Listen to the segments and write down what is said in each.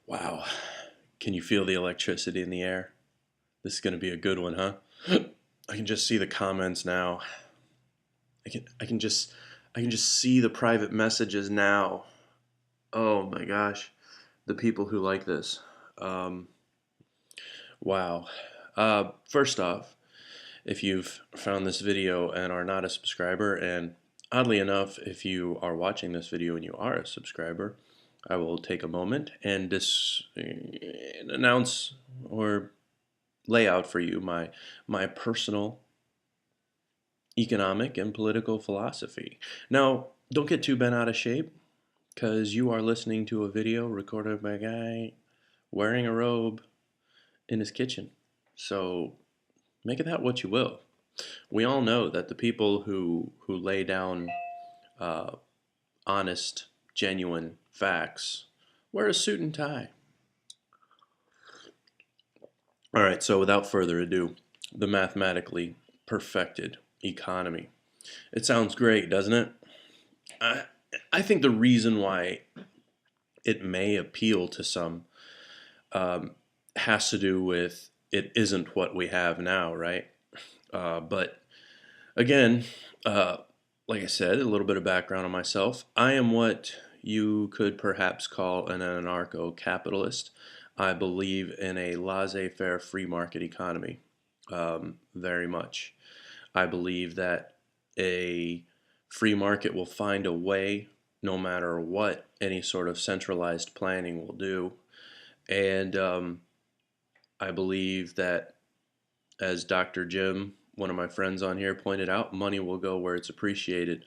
Wow. Can you feel the electricity in the air? This is going to be a good one, huh? I can just see the comments now. I can just see the private messages now. Oh my gosh. The people who like this. Um, wow. First off, if you've found this video and are not a subscriber, and oddly enough, if you are watching this video and you are a subscriber, I will take a moment and announce or lay out for you my personal economic and political philosophy. Now, don't get too bent out of shape because you are listening to a video recorded by a guy wearing a robe in his kitchen. So make of that what you will. We all know that the people who lay down uh, honest, genuine facts wear a suit and tie. All right, so without further ado, the mathematically perfected economy. It sounds great, doesn't it? I, I think the reason why it may appeal to some um, has to do with it isn't what we have now, right? But again, uh, like I said, a little bit of background on myself. I am what you could perhaps call an anarcho capitalist. I believe in a laissez faire free market economy very much. I believe that a free market will find a way, no matter what any sort of centralized planning will do. And I believe that, as Dr. Jim, one of my friends on here, pointed out, money will go where it's appreciated,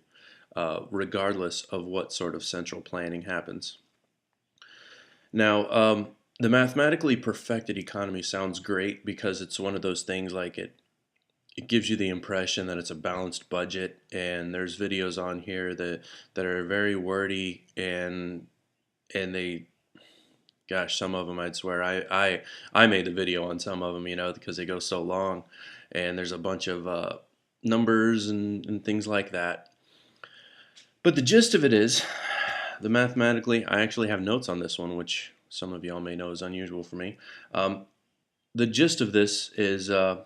regardless of what sort of central planning happens. Now, the mathematically perfected economy sounds great because it's one of those things like it gives you the impression that it's a balanced budget, and there's videos on here that are very wordy, and they, gosh, some of them I'd swear I made the video on some of them, because they go so long, and there's a bunch of numbers and things like that. But the gist of it is, the mathematically, I actually have notes on this one, which some of y'all may know is unusual for me. The gist of this is, oh,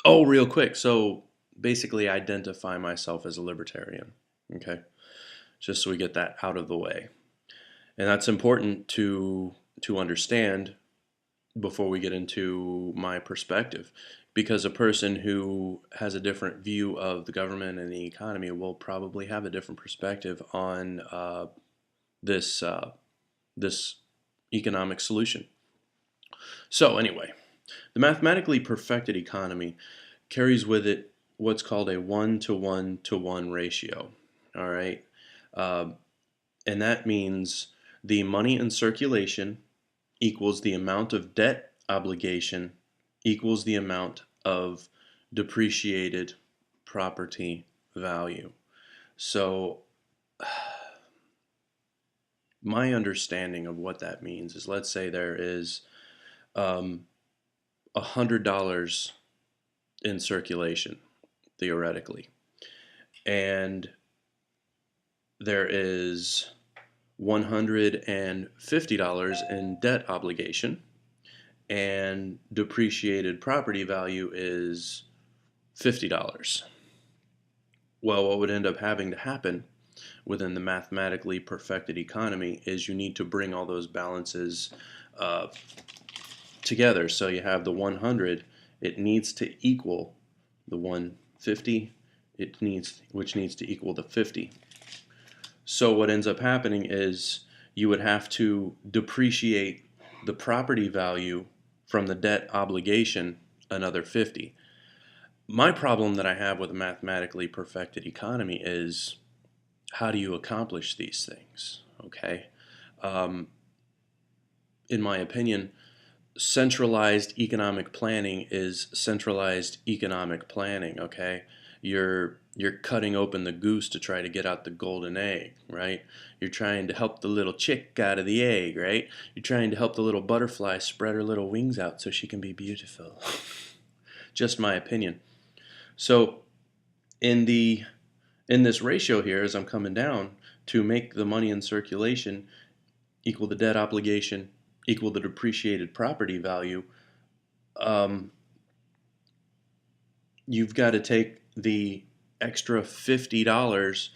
real quick. So basically, identify myself as a libertarian. Okay, just so we get that out of the way, and that's important to understand before we get into my perspective, because a person who has a different view of the government and the economy will probably have a different perspective on this economic solution. So anyway, the mathematically perfected economy carries with it what's called a 1-to-1-to-1 ratio. All right, uh, and that means the money in circulation equals the amount of debt obligation equals the amount of depreciated property value. So my understanding of what that means is, let's say there is um, $100 in circulation, theoretically, and there is $150 in debt obligation, and depreciated property value is $50. Well, what would end up having to happen within the mathematically perfected economy is you need to bring all those balances uh, together. So you have the 100, it needs to equal the 150, which needs to equal the 50. So what ends up happening is you would have to depreciate the property value from the debt obligation another 50. My problem that I have with a mathematically perfected economy is, how do you accomplish these things? Okay. Um, in my opinion, centralized economic planning is centralized economic planning. Okay, you're cutting open the goose to try to get out the golden egg, right? You're trying to help the little chick out of the egg, right? You're trying to help the little butterfly spread her little wings out so she can be beautiful. Just my opinion. So in the in this ratio here, as I'm coming down, to make the money in circulation equal the debt obligation equal the depreciated property value, um, you've got to take the extra $50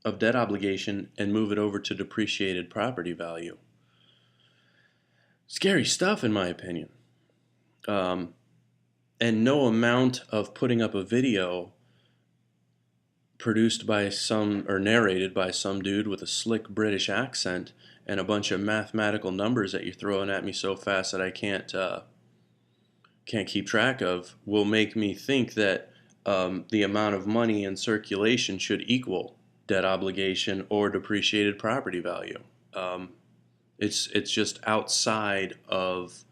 of debt obligation and move it over to depreciated property value. Scary stuff, in my opinion. Um, and no amount of putting up a video produced by some or narrated by some dude with a slick British accent and a bunch of mathematical numbers that you're throwing at me so fast that I can't keep track of will make me think that the amount of money in circulation should equal debt obligation or depreciated property value. Um, it's just outside of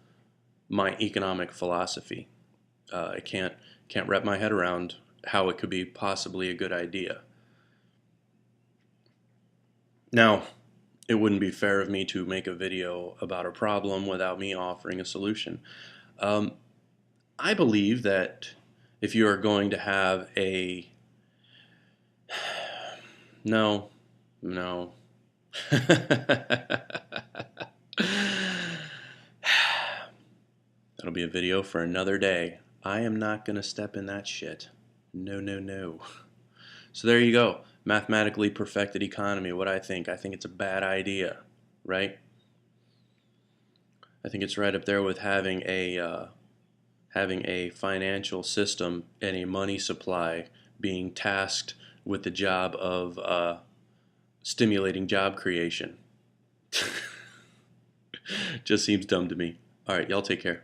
my economic philosophy. I can't wrap my head around how it could be possibly a good idea. Now, it wouldn't be fair of me to make a video about a problem without me offering a solution. Um, I believe that if you are going to have a no, no. That'll be a video for another day. I am not going to step in that shit. No, no, no. So there you go. Mathematically perfected economy. What I think. I think it's a bad idea, right? I think it's right up there with having a financial system and a money supply being tasked with the job of stimulating job creation. Just seems dumb to me. All right, y'all take care.